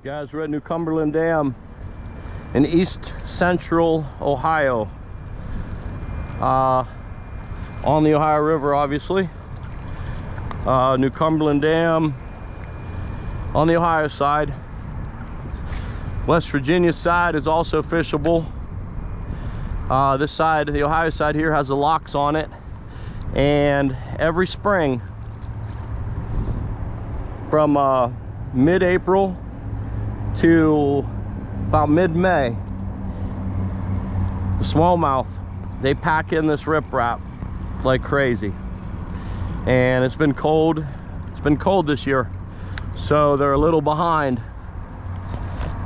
Guys, we're at New Cumberland Dam in east central Ohio, on the Ohio River, obviously. New Cumberland Dam on the Ohio side. West Virginia side is also fishable. This side, the Ohio side here, has the locks on it, and every spring from mid-April to about mid-May, the smallmouth, they pack in this riprap like crazy. And it's been cold this year, so they're a little behind.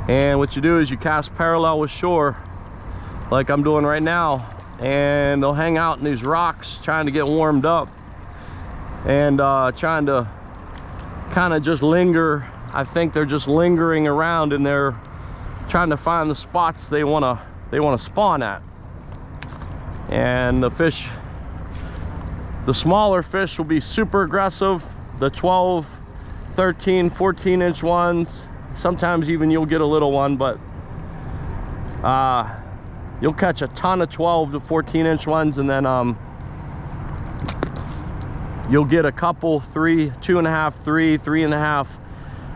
And what you do is you cast parallel with shore like I'm doing right now, and they'll hang out in these rocks trying to get warmed up and trying to kind of just linger. I think they're just lingering around, and they're trying to find the spots they want to spawn at. And the fish, the smaller fish, will be super aggressive. The 12, 13, 14 inch ones, sometimes even you'll get a little one, but you'll catch a ton of 12 to 14 inch ones, and then you'll get a couple 3, 2.5, 3, 3.5,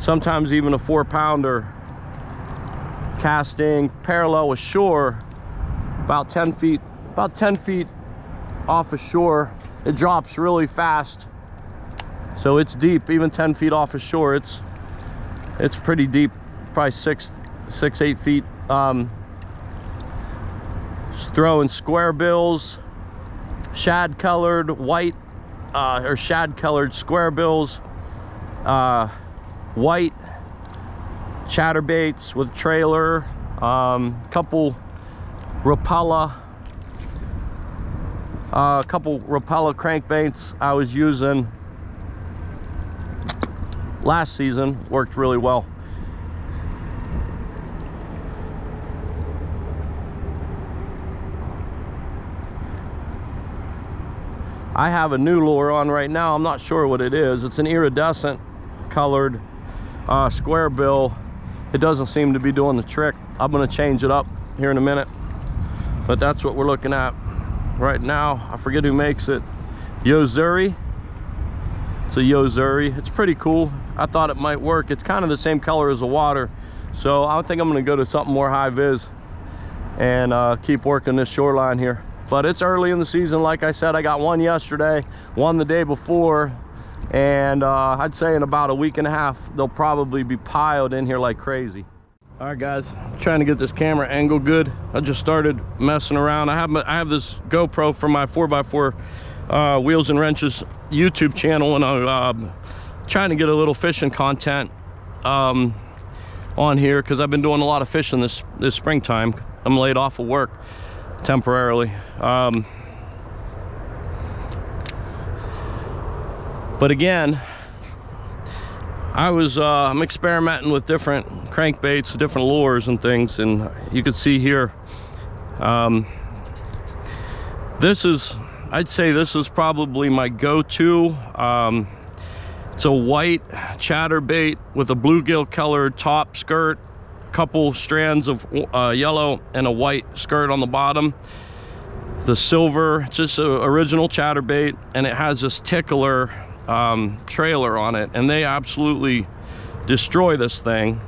sometimes even a 4-pounder casting parallel with shore, about 10 feet off of shore. It drops really fast, so it's deep. Even 10 feet off of shore, it's pretty deep, probably 6, 8 feet. Just throwing square bills, shad colored white, or shad colored square bills, white chatterbaits with trailer, couple Rapala crankbaits I was using last season, worked really well. I have a new lure on right now. I'm not sure what it is. It's an iridescent colored square bill. It doesn't seem to be doing the trick. I'm going to change it up here in a minute, but that's what we're looking at right now. I forget who makes it. Yozuri. It's a Yozuri. It's pretty cool. I thought it might work. It's kind of the same color as the water, so I think I'm going to go to something more high vis and keep working this shoreline here. But it's early in the season. Like I said, I got one yesterday, one the day before, and I'd say in about a week and a half they'll probably be piled in here like crazy. All right, guys, I'm trying to get this camera angle good. I just started messing around. I have this GoPro for my 4x4 Wheels and Wrenches YouTube channel, and I'm trying to get a little fishing content on here because I've been doing a lot of fishing this springtime. I'm laid off of work temporarily, but again, I'm experimenting with different crankbaits, different lures and things, and you can see here, I'd say this is probably my go-to. It's a white chatterbait with a bluegill colored top skirt, couple strands of yellow and a white skirt on the bottom. The silver, it's just an original chatterbait, and it has this tickler trailer on it, and they absolutely destroy this thing.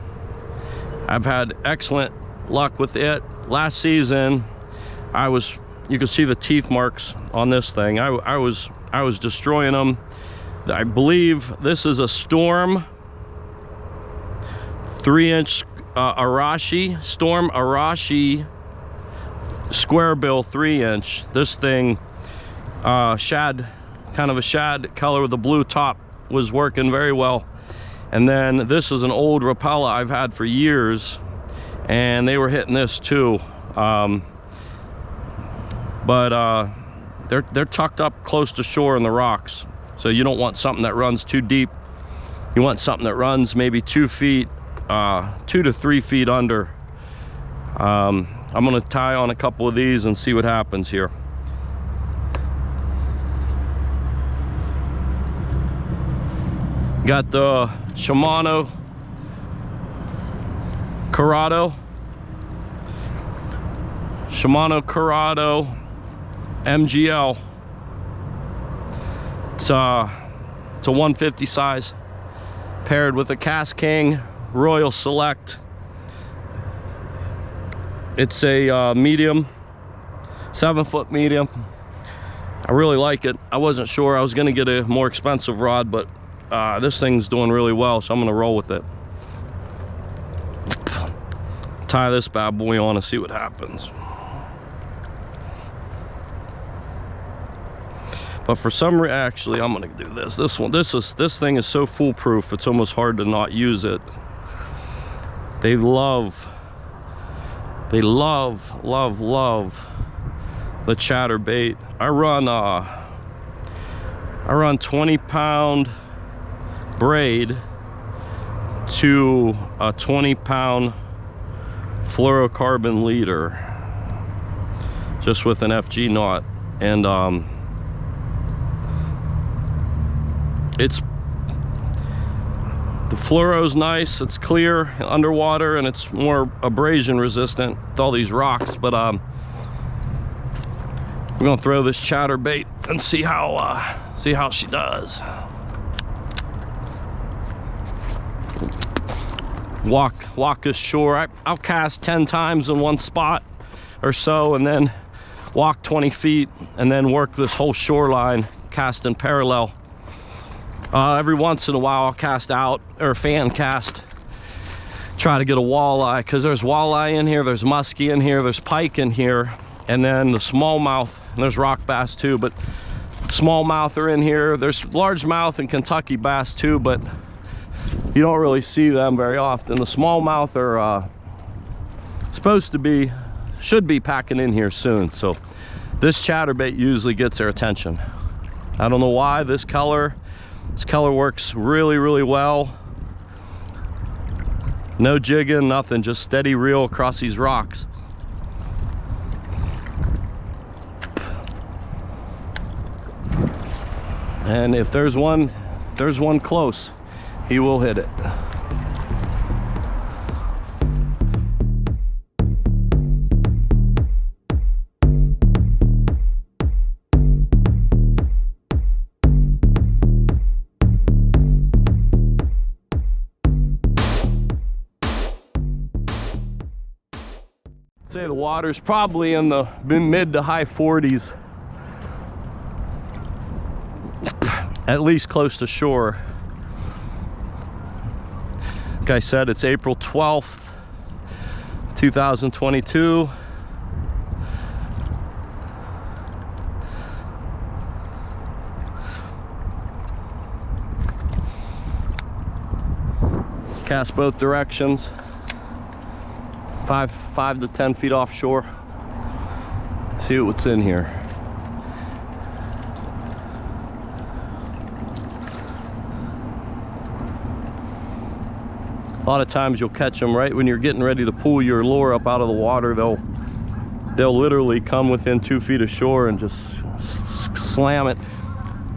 I've had excellent luck with it. Last season, you can see the teeth marks on this thing. I was destroying them. I believe this is a Storm 3-inch Arashi, Storm Arashi square bill 3-inch. This thing, shad, kind of a shad color with a blue top, was working very well. And then this is an old Rapala I've had for years, and they were hitting this too. But they're tucked up close to shore in the rocks, so you don't want something that runs too deep. You want something that runs maybe 2 feet, 2 to 3 feet under. I'm gonna tie on a couple of these and see what happens here. Got the Shimano Corrado, Shimano Corrado MGL. It's a 150 size, paired with a Cast King Royal Select. It's a medium, 7-foot medium. I really like it. I wasn't sure I was gonna get a more expensive rod, but this thing's doing really well, so I'm gonna roll with it. Tie this bad boy on and see what happens. But for some reason, actually, I'm gonna do this. This thing is so foolproof, it's almost hard to not use it. They love the chatterbait. I run 20-pound braid to a 20-pound fluorocarbon leader, just with an FG knot, and it's, the fluoro's nice, it's clear underwater, and it's more abrasion resistant with all these rocks. But we're gonna throw this chatterbait and see how she does. Walk this shore. I'll cast 10 times in one spot or so, and then walk 20 feet, and then work this whole shoreline, cast in parallel. Every once in a while I'll cast out, or fan cast, try to get a walleye, because there's walleye in here, there's muskie in here, there's pike in here, and then the smallmouth, and there's rock bass too, but smallmouth are in here. There's largemouth and Kentucky bass too, but you don't really see them very often. The smallmouth are should be packing in here soon, so this chatterbait usually gets their attention. I don't know why. This color works really, really well. No jigging, nothing, just steady reel across these rocks. And if there's one close, he will hit it. Say the water's probably in the mid to high 40s, at least close to shore. Like I said, it's April 12th, 2022. Cast both directions. 5 to 10 feet offshore. See what's in here. A lot of times you'll catch them right when you're getting ready to pull your lure up out of the water. They'll literally come within 2 feet of shore and just slam it.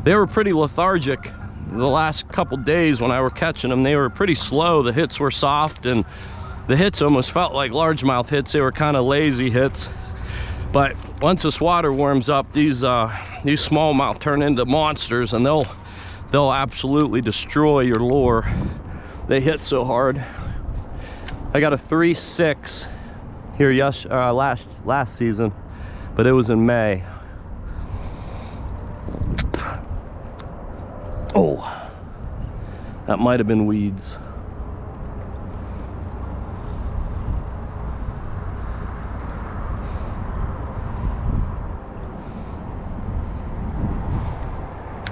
They were pretty lethargic the last couple days when I were catching them. They were pretty slow. The hits were soft, and the hits almost felt like largemouth hits. They were kind of lazy hits. But once this water warms up, these smallmouth turn into monsters, and they'll absolutely destroy your lure. They hit so hard. I got a 3.6 here last season, but it was in May. Oh, that might have been weeds.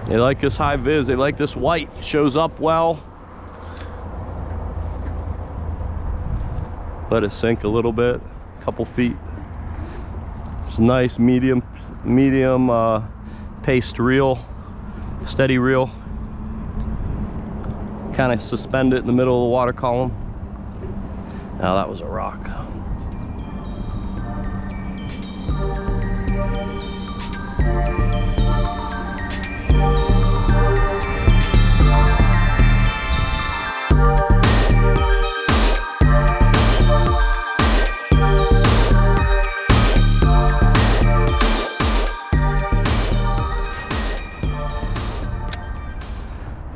They like this high vis, they like this white, shows up well. Let it sink a little bit, a couple feet. It's a nice medium paced reel, steady reel. Kind of suspend it in the middle of the water column. Now that was a rock.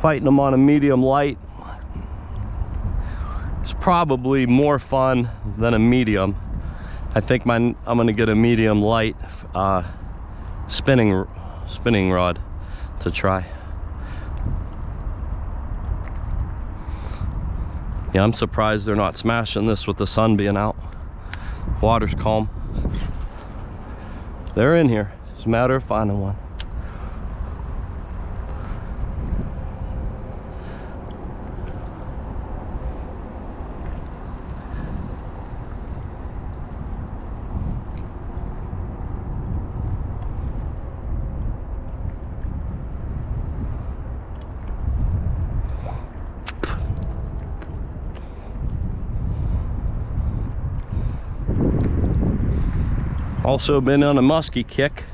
Fighting them on a medium light is probably more fun than a medium. I think I'm gonna get a medium light spinning rod to try. Yeah, I'm surprised they're not smashing this with the sun being out. Water's calm. They're in here. It's a matter of finding one. Also been on a muskie kick.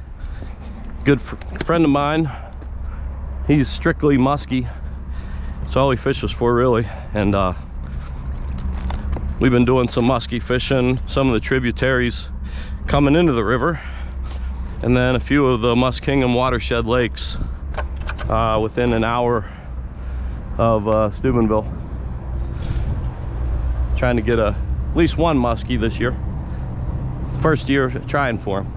Good friend of mine, he's strictly muskie. That's all he fishes for, really. And we've been doing some muskie fishing, some of the tributaries coming into the river, and then a few of the Muskingum watershed lakes within an hour of Steubenville. Trying to get at least one muskie this year. First year trying for him.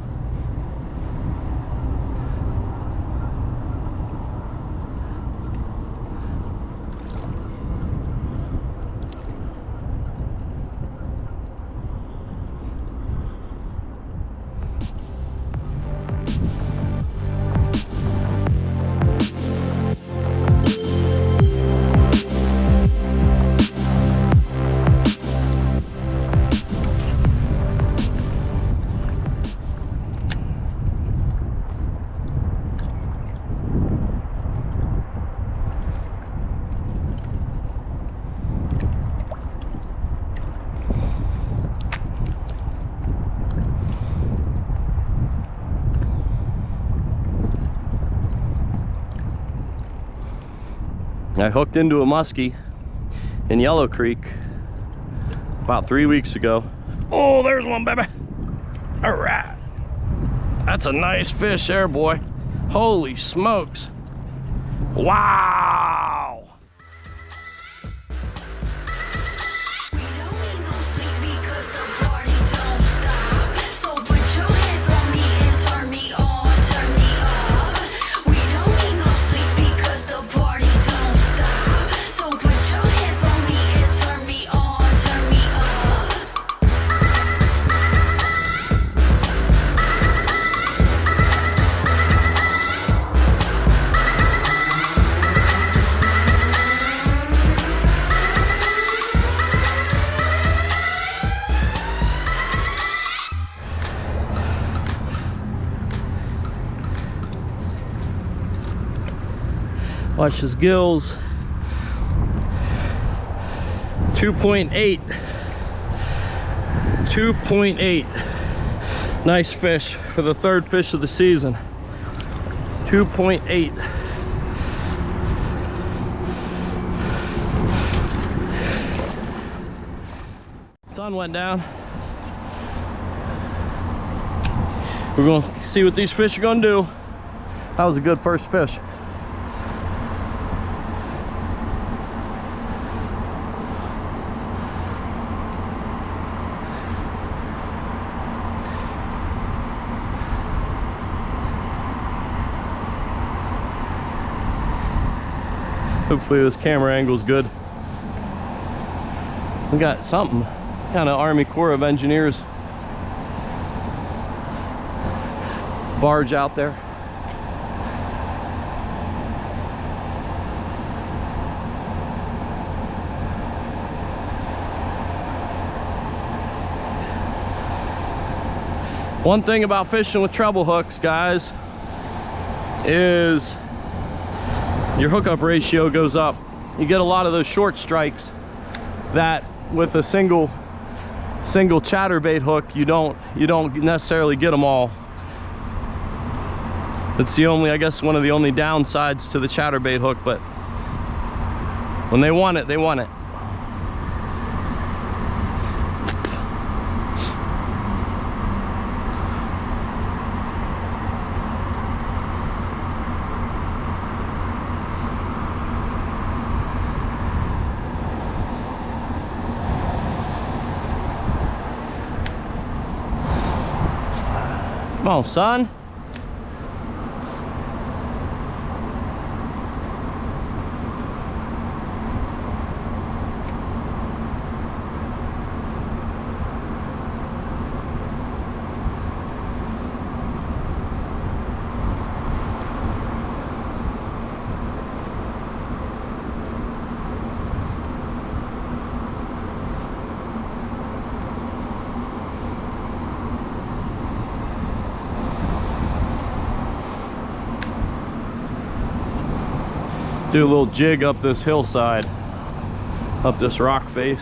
I hooked into a muskie in Yellow Creek about 3 weeks ago. Oh, there's one, baby. All right. That's a nice fish there, boy. Holy smokes. Wow. Watch his gills. 2.8. 2.8. Nice fish for the third fish of the season. 2.8. Sun went down. We're gonna see what these fish are gonna do. That was a good first fish. Hopefully this camera angle is good. We got something, kind of Army Corps of Engineers barge out there. One thing about fishing with treble hooks, guys, is your hookup ratio goes up. You get a lot of those short strikes that with a single chatterbait hook you don't necessarily get them all. It's the only, I guess, one of the only downsides to the chatterbait hook, but when they want it, they want it. Come on, son. Do a little jig up this hillside, up this rock face.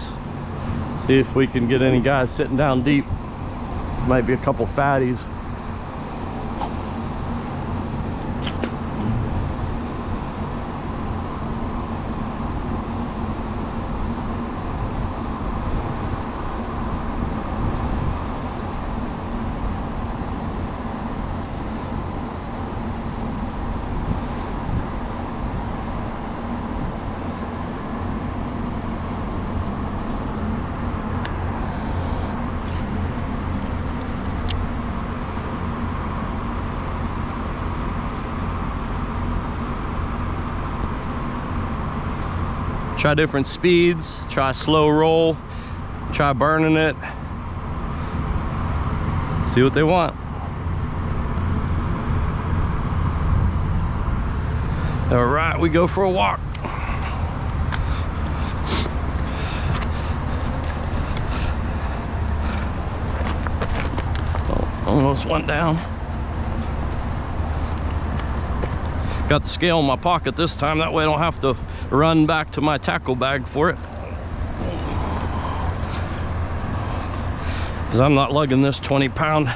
See if we can get any guys sitting down deep. Might be a couple fatties. Try different speeds, try slow roll, try burning it. See what they want. All right, we go for a walk. Oh, almost went down. Got the scale in my pocket this time, that way I don't have to run back to my tackle bag for it. Because I'm not lugging this 20-pound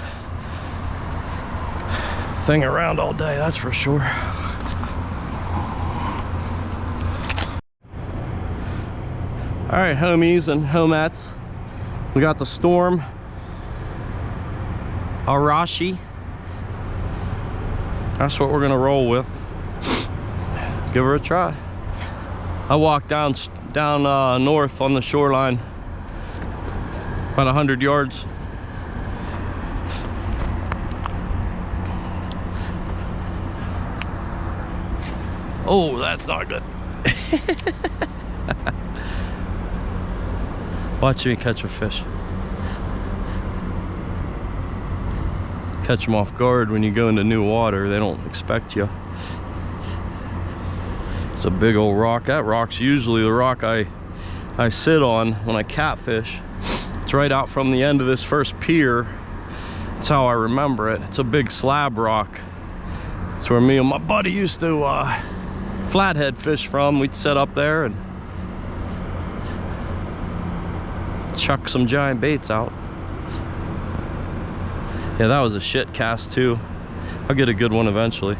thing around all day, that's for sure. All right, homies and homettes, we got the Storm Arashi. That's what we're gonna roll with. Give her a try. I walked down north on the shoreline, about 100 yards. Oh, that's not good. Watch me catch a fish. Catch them off guard when you go into new water. They don't expect you. It's a big old rock. That rock's usually the rock I sit on when I catfish. It's right out from the end of this first pier. That's how I remember it. It's a big slab rock. It's where me and my buddy used to flathead fish from. We'd set up there and chuck some giant baits out. Yeah, that was a shit cast too. I'll get a good one eventually.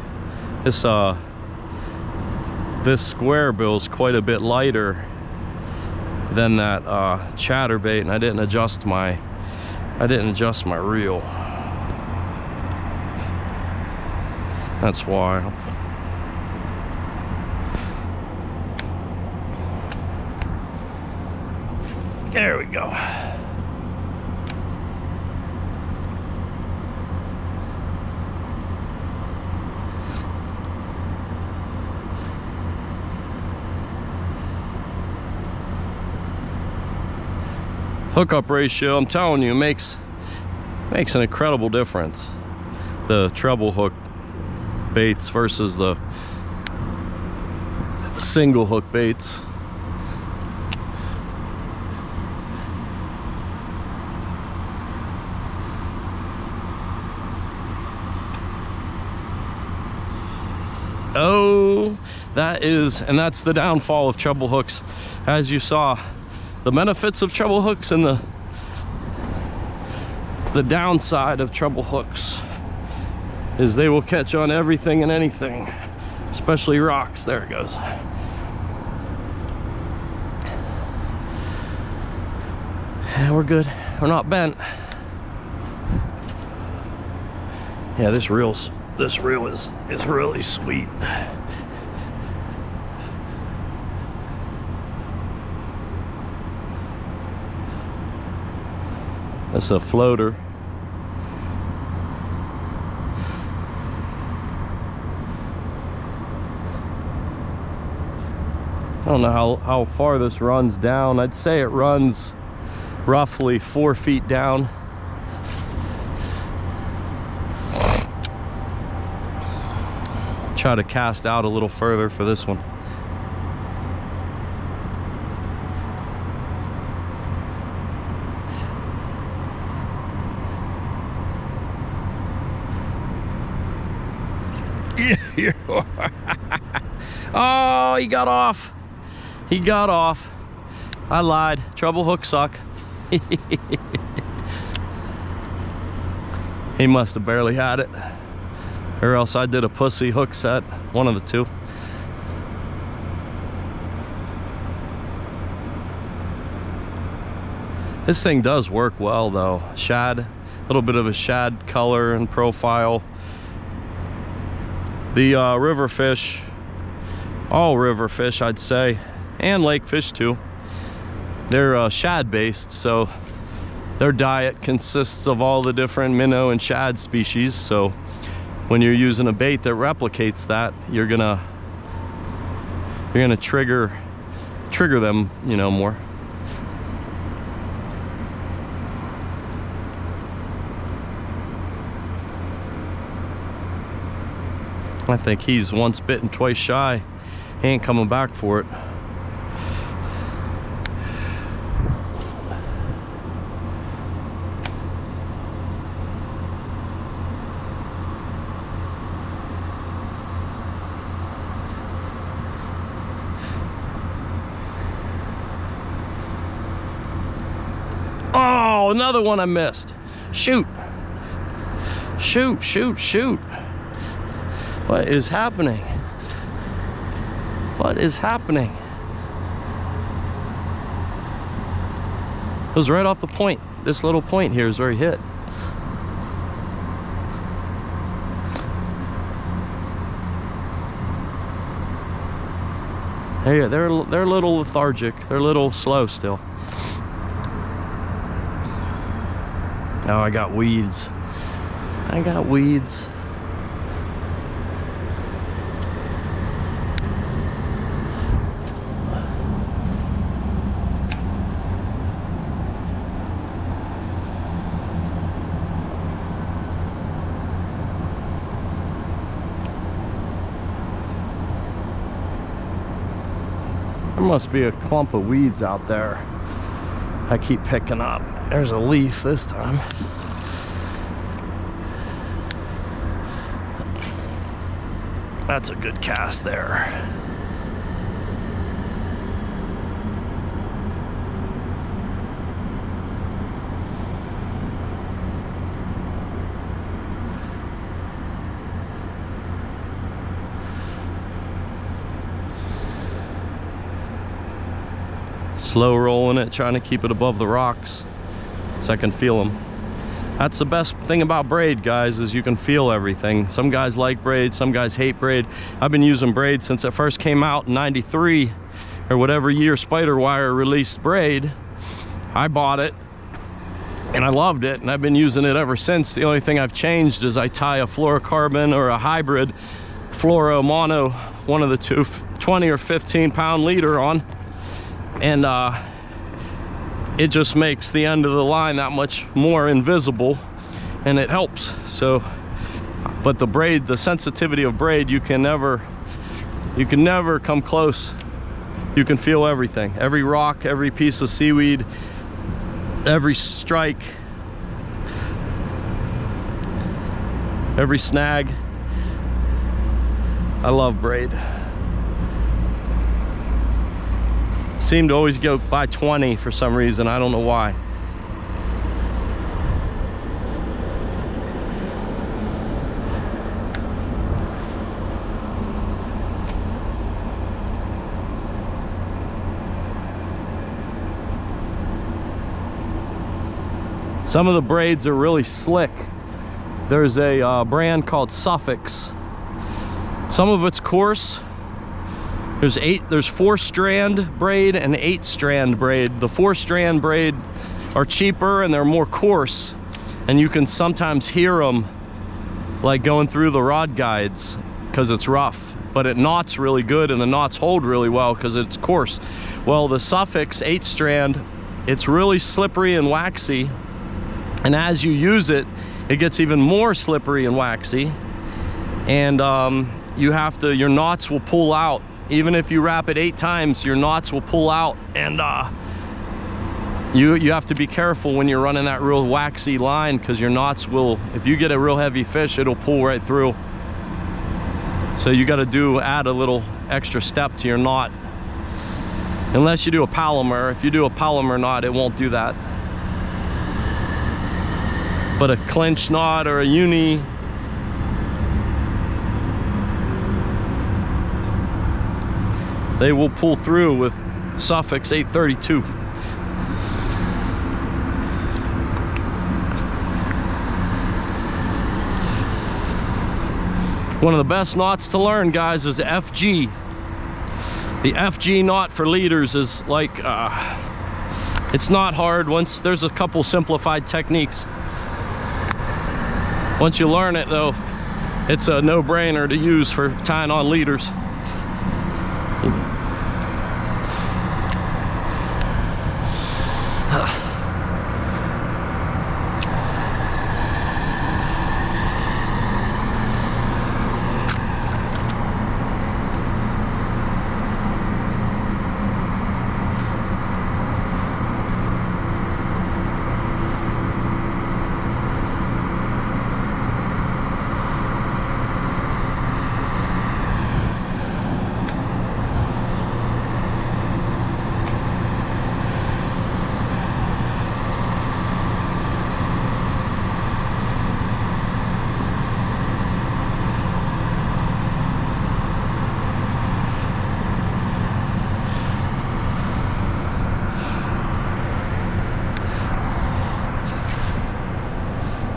This square bill is quite a bit lighter than that chatterbait, and I didn't adjust my reel. That's why. There we go. Hookup ratio, I'm telling you, makes an incredible difference. The treble hook baits versus the single hook baits. Oh, that's the downfall of treble hooks. As you saw, the benefits of treble hooks and the downside of treble hooks is they will catch on everything and anything, especially rocks. There it goes. Yeah, we're good. We're not bent. Yeah, this reel is really sweet. That's a floater. don't know how far this runs down. I'd say it runs roughly 4 feet down. Try to cast out a little further for this one. Oh, he got off. He got off. I lied. Treble hooks suck. He must have barely had it, or else I did a pussy hook set. One of the two. This thing does work well though. Shad, a little bit of a shad color and profile. The river fish, all river fish I'd say, and lake fish too, they're shad based, so their diet consists of all the different minnow and shad species. So when you're using a bait that replicates that, you're gonna trigger them, you know, more. I think he's once bitten, twice shy. He ain't coming back for it. Oh, another one I missed. Shoot. Shoot, shoot, shoot. What is happening? What is happening? It was right off the point. This little point here is where he hit. They're a little lethargic. They're a little slow still. Oh, I got weeds. I got weeds. There must be a clump of weeds out there I keep picking up. There's a leaf this time. That's a good cast there. Slow rolling it, trying to keep it above the rocks so I can feel them. That's the best thing about braid, guys, is you can feel everything. Some guys like braid, some guys hate braid. I've been using braid since it first came out in '93 or whatever year Spider Wire released braid. I bought it and I loved it, and I've been using it ever since. The only thing I've changed is I tie a fluorocarbon or a hybrid fluoro mono, one of the two, 20 or 15 pound leader on. And it just makes the end of the line that much more invisible, and it helps. So, but the braid, the sensitivity of braid, you can never come close. You can feel everything, every rock, every piece of seaweed, every strike, every snag. I love braid. Seem to always go by 20 for some reason. I don't know why. Some of the braids are really slick. There's a brand called Suffix. Some of it's coarse. There's 4-strand braid and 8-strand braid. The 4-strand braid are cheaper and they're more coarse, and you can sometimes hear them like going through the rod guides because it's rough. but it knots really good, and the knots hold really well because it's coarse. Well, the Suffix 8-strand, it's really slippery and waxy, and as you use it, it gets even more slippery and waxy, and your knots will pull out. Even if you wrap it 8 times, your knots will pull out, and you have to be careful when you're running that real waxy line, because your knots will, if you get a real heavy fish, it'll pull right through. So you got to add a little extra step to your knot, unless you do a Palomar. If you do a Palomar knot, it won't do that. But a clinch knot or a uni, they will pull through with Suffix 832. One of the best knots to learn, guys, is FG. The FG knot for leaders is like, it's not hard. Once there's a couple simplified techniques. Once you learn it though, it's a no-brainer to use for tying on leaders.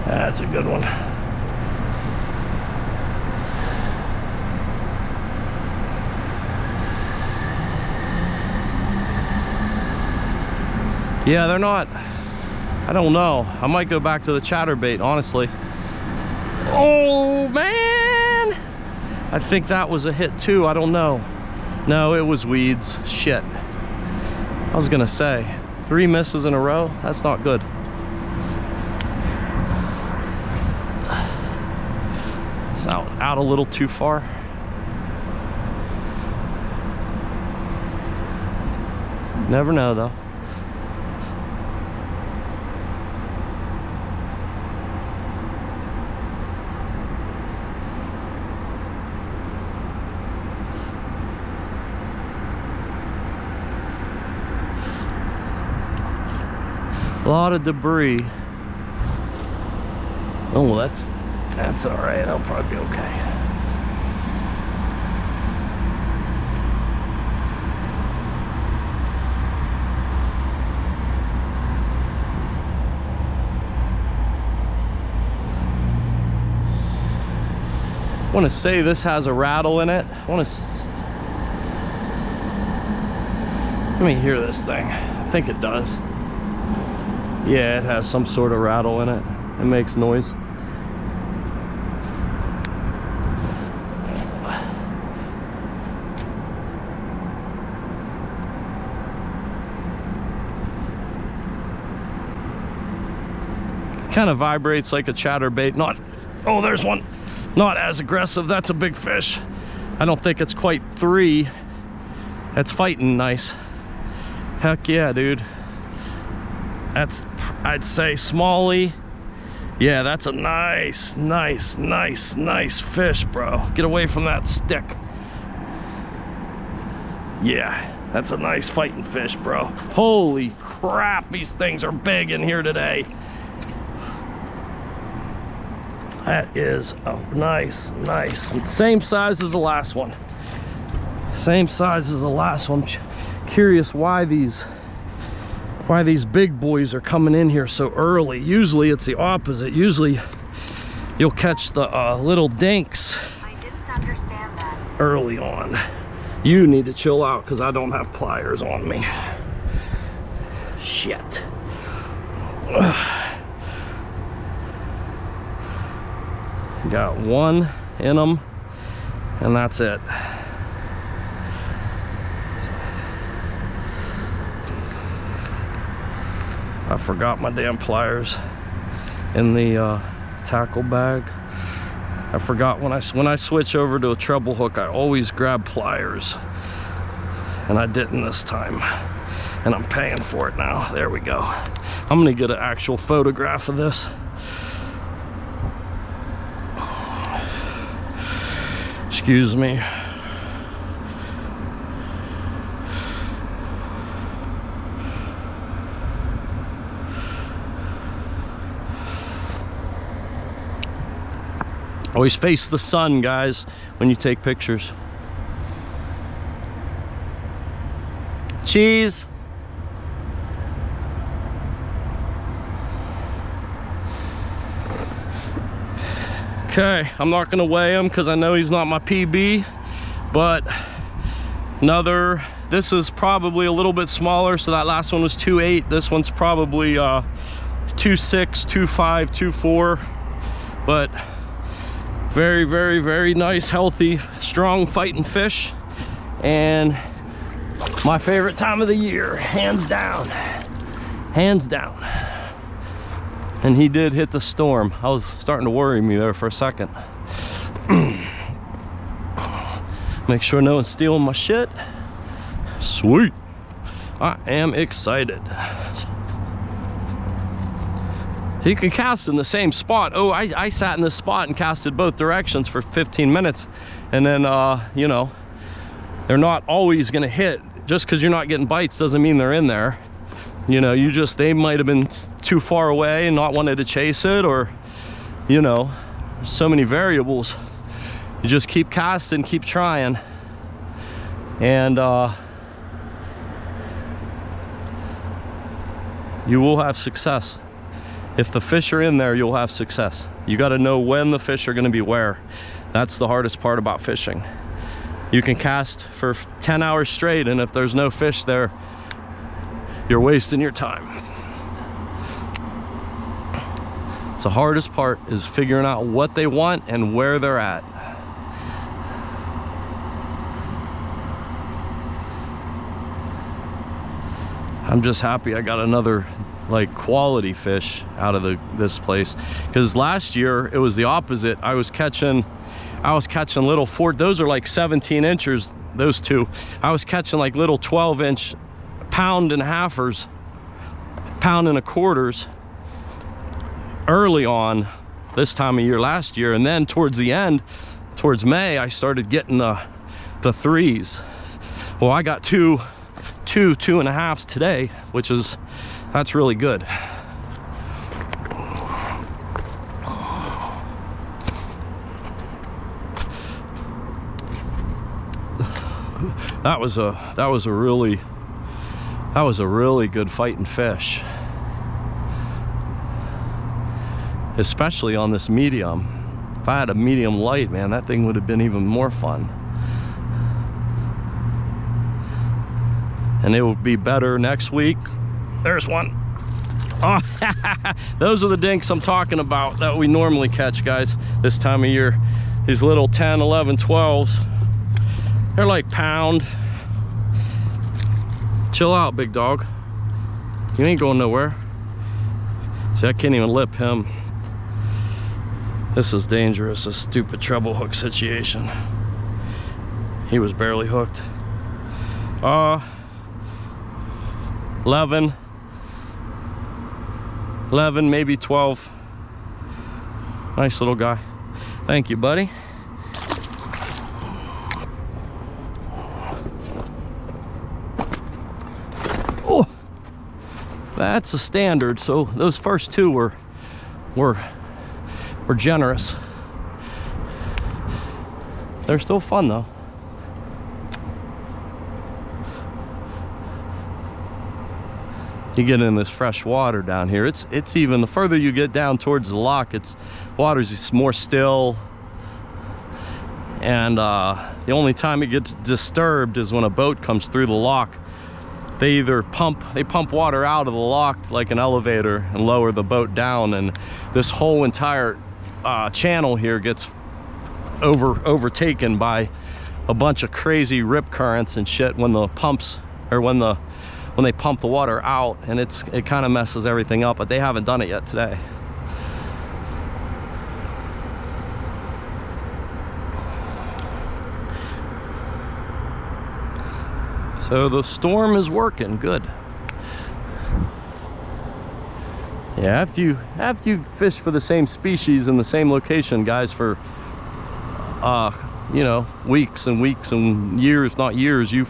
That's a good one. Yeah, they're not, I don't know. I might go back to the chatterbait, honestly. Oh man, I think that was a hit too. I don't know. No, it was weeds. Shit. I was gonna say 3 misses in a row. That's not good. It's out a little too far. Never know though. A lot of debris. Oh, well, that's all right. That'll probably be okay. I want to say this has a rattle in it. Let me hear this thing. I think it does. Yeah, it has some sort of rattle in it. It makes noise. Kind of vibrates like a chatterbait. Not, oh, there's one. Not as aggressive. That's a big fish. I don't think it's quite 3. That's fighting nice. Heck yeah, dude. That's, I'd say, smallie. Yeah, that's a nice fish, bro. Get away from that stick. Yeah, that's a nice fighting fish, bro. Holy crap, these things are big in here today. That is a nice. Same size as the last one. Same size as the last one. Curious why these big boys are coming in here so early. Usually it's the opposite. Usually you'll catch the little dinks. I didn't understand that. Early on. You need to chill out because I don't have pliers on me. Shit. Got one in them, and that's it. forgot my damn pliers in the tackle bag. I forgot when I switch over to a treble hook, I always grab pliers, and I didn't this time, and I'm paying for it now. There we go. I'm gonna get an actual photograph of this. Excuse me. Always face the sun, guys, when you take pictures. Cheese. Okay, I'm not gonna weigh him because I know he's not my PB, but this is probably a little bit smaller. So that last one was 2.8. This one's probably 2.6, 2.5, 2.4, but very, very, very nice, healthy, strong fighting fish, and my favorite time of the year, hands down, hands down. And he did hit the storm. I was starting to worry me there for a second. Make sure no one's stealing my shit. Sweet. I am excited. You can cast in the same spot. Oh, I sat in this spot and casted both directions for 15 minutes. And then, you know, they're not always gonna hit. Just because you're not getting bites doesn't mean they're in there. You know, they might have been too far away and not wanted to chase it, or, you know, so many variables. You just keep casting, keep trying. And you will have success. If the fish are in there, you'll have success. You got to know when the fish are going to be where. That's the hardest part about fishing. You can cast for 10 hours straight, and if there's no fish there, you're wasting your time. It's the hardest part, is figuring out what they want and where they're at. I'm just happy I got another like quality fish out of this place, because last year it was the opposite. I was catching little those are like 17 inchers, those two. I was catching like little 12-inch pound and halfers, pound and a quarters early on this time of year last year, and then towards the end, towards May, I started getting the threes. Well, I got two and a halves today, that's really good. That was a really good fighting fish, especially on this medium. If I had a medium light, man, that thing would have been even more fun. And it will be better next week. There's one. Oh, those are the dinks I'm talking about that we normally catch, guys, this time of year. These little 10, 11, 12s. They're like pound. Chill out, big dog. You ain't going nowhere. See, I can't even lip him. This is dangerous, a stupid treble hook situation. He was barely hooked. 11, maybe 12. Nice little guy. Thank you, buddy. Oh, that's a standard. So those first two were generous. They're still fun though. You get in this fresh water down here. It's even, the further you get down towards the lock, water's more still. And the only time it gets disturbed is when a boat comes through the lock. They either pump water out of the lock like an elevator and lower the boat down, and this whole entire channel here gets overtaken by a bunch of crazy rip currents and shit when the pumps, or when the when they pump the water out, and it kind of messes everything up, but they haven't done it yet today. So the storm is working good. Yeah, after you fish for the same species in the same location, guys, for you know, weeks and weeks and years, not years, you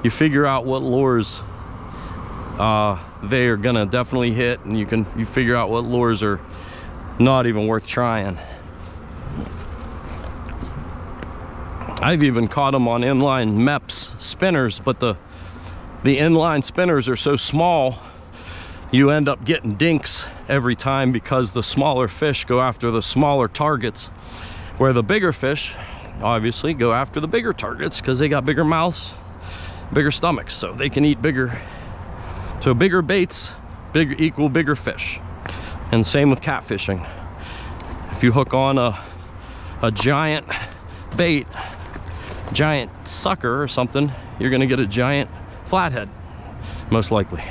figure out what lures they are gonna definitely hit, and you figure out what lures are not even worth trying. I've even caught them on inline MEPS spinners, but the inline spinners are so small, you end up getting dinks every time because the smaller fish go after the smaller targets, where the bigger fish obviously go after the bigger targets because they got bigger mouths, bigger stomachs, so they can eat bigger. So bigger baits equal bigger fish. And same with catfishing. If you hook on a giant bait, giant sucker or something, you're gonna get a giant flathead, most likely.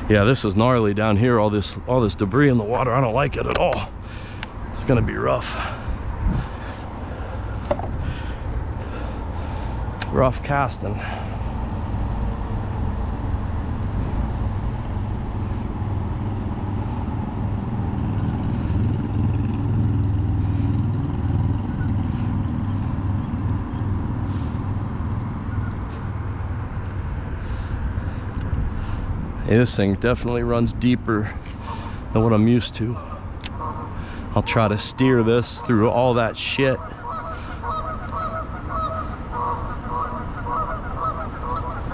Yeah, this is gnarly down here, all this debris in the water. I don't like it at all. It's gonna be rough. Rough casting. This thing definitely runs deeper than what I'm used to. I'll try to steer this through all that shit.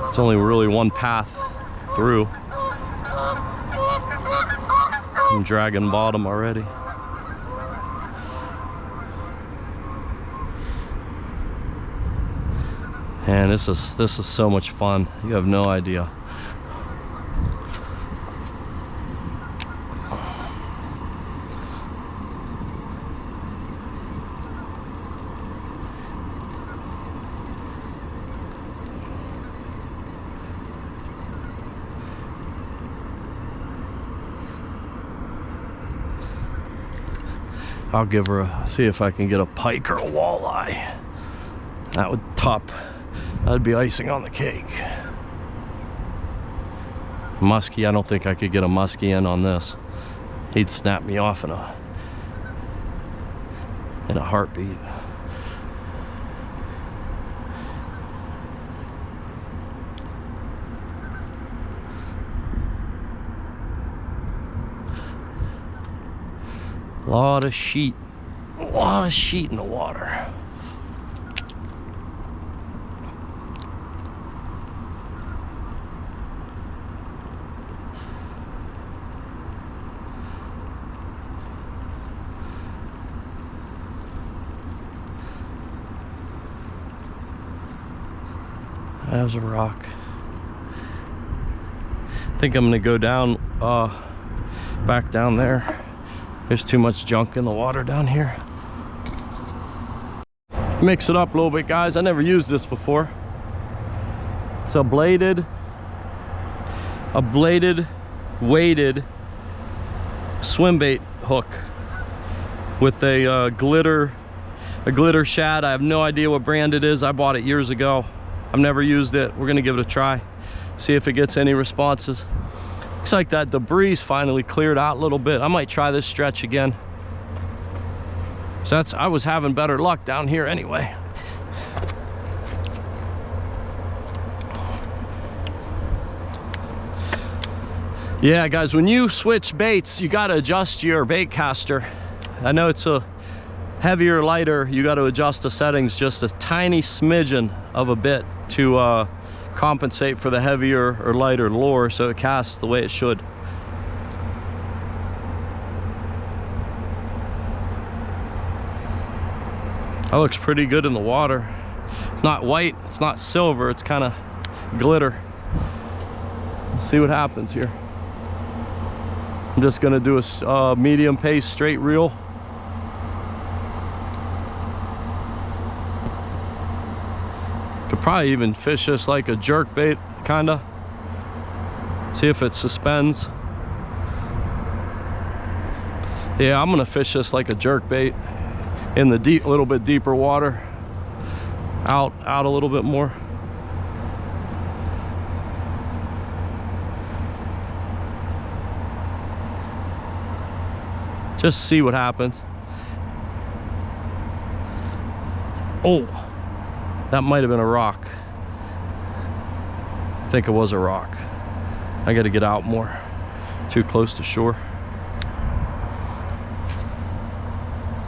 It's only really one path through. I'm dragging bottom already. And this is so much fun. You have no idea. I'll give her see if I can get a pike or a walleye. That'd be icing on the cake. Muskie, I don't think I could get a muskie in on this. He'd snap me off in a heartbeat. A lot of sheet in the water. There's a rock. I think I'm gonna go down, back down there. There's too much junk in the water down here. Mix it up a little bit, guys. I never used this before. It's a bladed weighted swim bait hook with a glitter shad. I have no idea what brand it is. I bought it years ago. I've never used it. We're gonna give it a try, see if it gets any responses. Looks like that debris finally cleared out a little bit. I might try this stretch again. So I was having better luck down here anyway. Yeah, guys, when you switch baits, you gotta adjust your bait caster. I know it's a heavier, lighter, you gotta adjust the settings just a tiny smidgen of a bit to compensate for the heavier or lighter lure so it casts the way it should. That looks pretty good in the water. It's not white, it's not silver, it's kind of glitter. Let's see what happens here. I'm just gonna do a medium pace straight reel. Could probably even fish this like a jerk bait, kinda. See if it suspends. Yeah, I'm gonna fish this like a jerk bait in the deep, little bit deeper water. Out a little bit more. Just see what happens. Oh, that might have been a rock. I think it was a rock. I got to get out more. Too close to shore.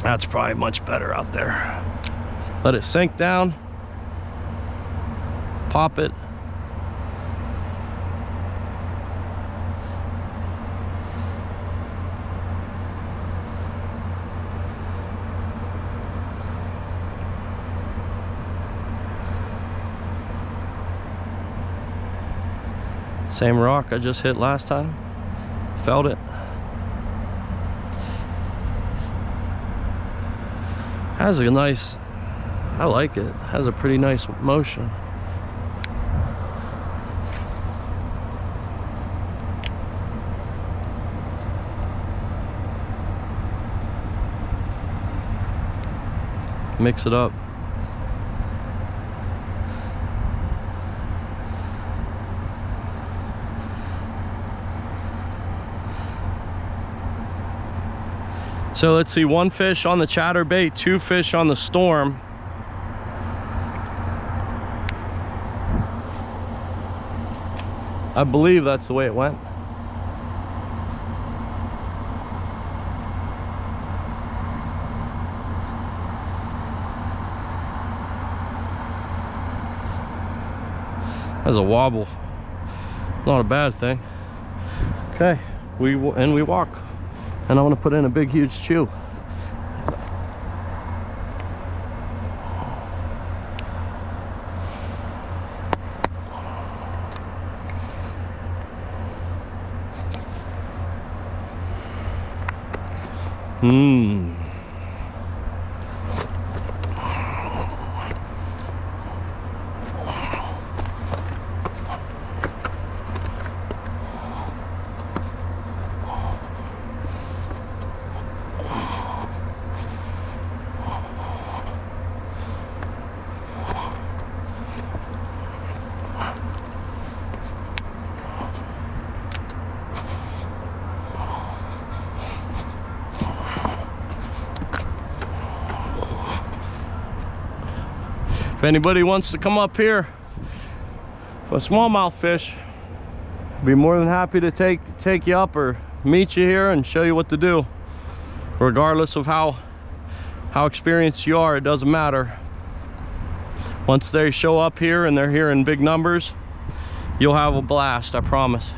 That's probably much better out there. Let it sink down. Pop it. Same rock I just hit last time. Felt it. Has a nice, I like it. Has a pretty nice motion. Mix it up. So let's see, 1 fish on the chatterbait, 2 fish on the storm. I believe that's the way it went. That's a wobble. Not a bad thing. Okay, we walk. And I want to put in a big, huge chew. If anybody wants to come up here for smallmouth fish, I'd be more than happy to take you up or meet you here and show you what to do. Regardless of how experienced you are, it doesn't matter. Once they show up here and they're here in big numbers, you'll have a blast, I promise.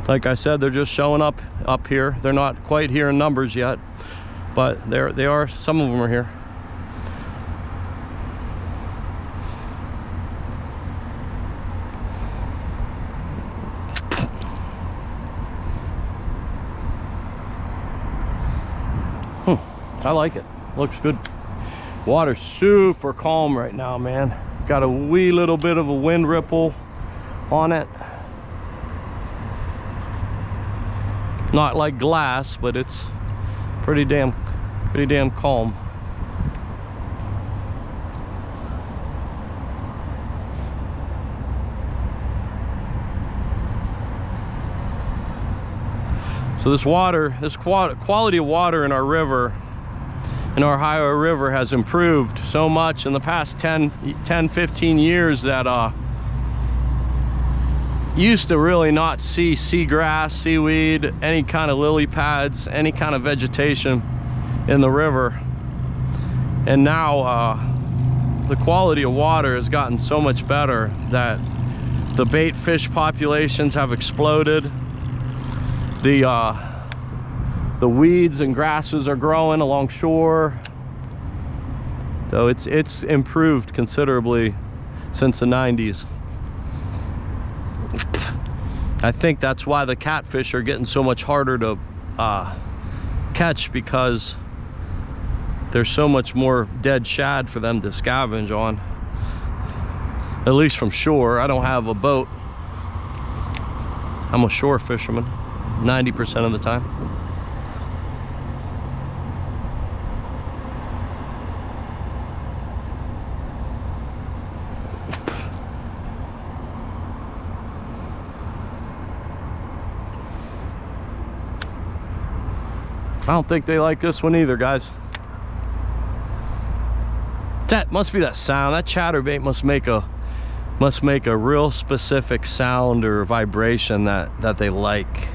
Like I said, they're just showing up here. They're not quite here in numbers yet, but they are. Some of them are here. I like it. Looks good. Water's super calm right now, man. Got a wee little bit of a wind ripple on it. Not like glass, but it's pretty damn calm. So this water, this quality of water in our river, in our Ohio River, has improved so much in the past 10-15 years that used to really not see seagrass, seaweed, any kind of lily pads, any kind of vegetation in the river. And now the quality of water has gotten so much better that the bait fish populations have exploded. The weeds and grasses are growing along shore. So it's improved considerably since the 90s. I think that's why the catfish are getting so much harder to catch because there's so much more dead shad for them to scavenge on, at least from shore. I don't have a boat. I'm a shore fisherman 90% of the time. I don't think they like this one either, guys. That must be that sound. That chatterbait must make a real specific sound or vibration that they like.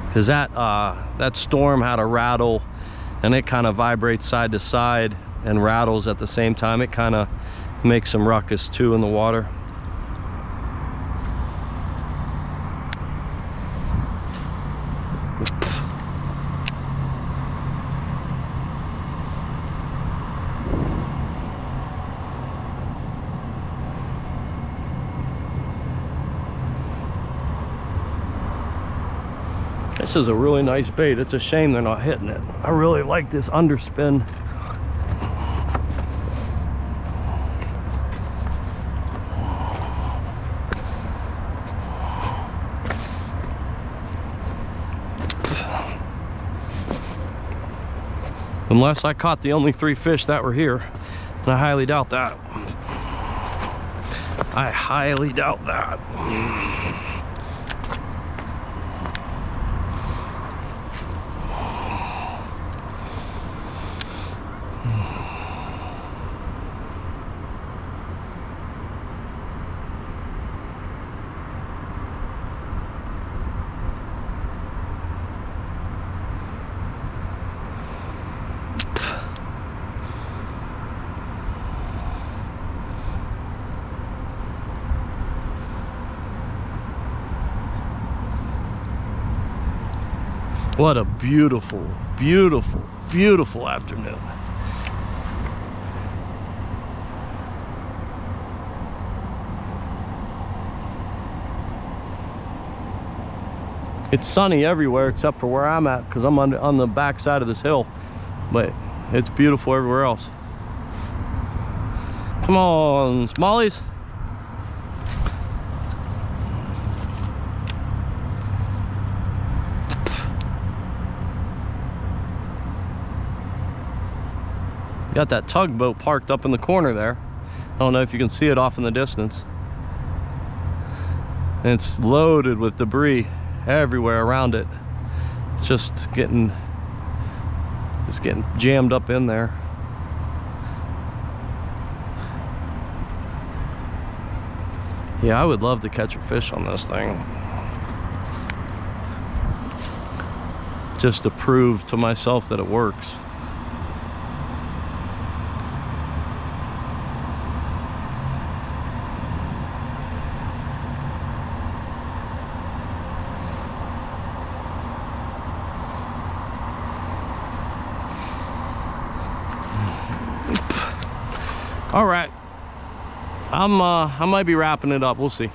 Because that storm had a rattle, and it kind of vibrates side to side and rattles at the same time. It kind of makes some ruckus too in the water. This is a really nice bait. It's a shame they're not hitting it. I really like this underspin. Unless I caught the only 3 fish that were here, and I highly doubt that. I highly doubt that. What a beautiful, beautiful, beautiful afternoon. It's sunny everywhere except for where I'm at, because I'm on the back side of this hill, but it's beautiful everywhere else. Come on, smallies. Got that tugboat parked up in the corner there. I don't know if you can see it off in the distance. And it's loaded with debris everywhere around it. It's just getting jammed up in there. Yeah, I would love to catch a fish on this thing, just to prove to myself that it works. All right, I might be wrapping it up. We'll see.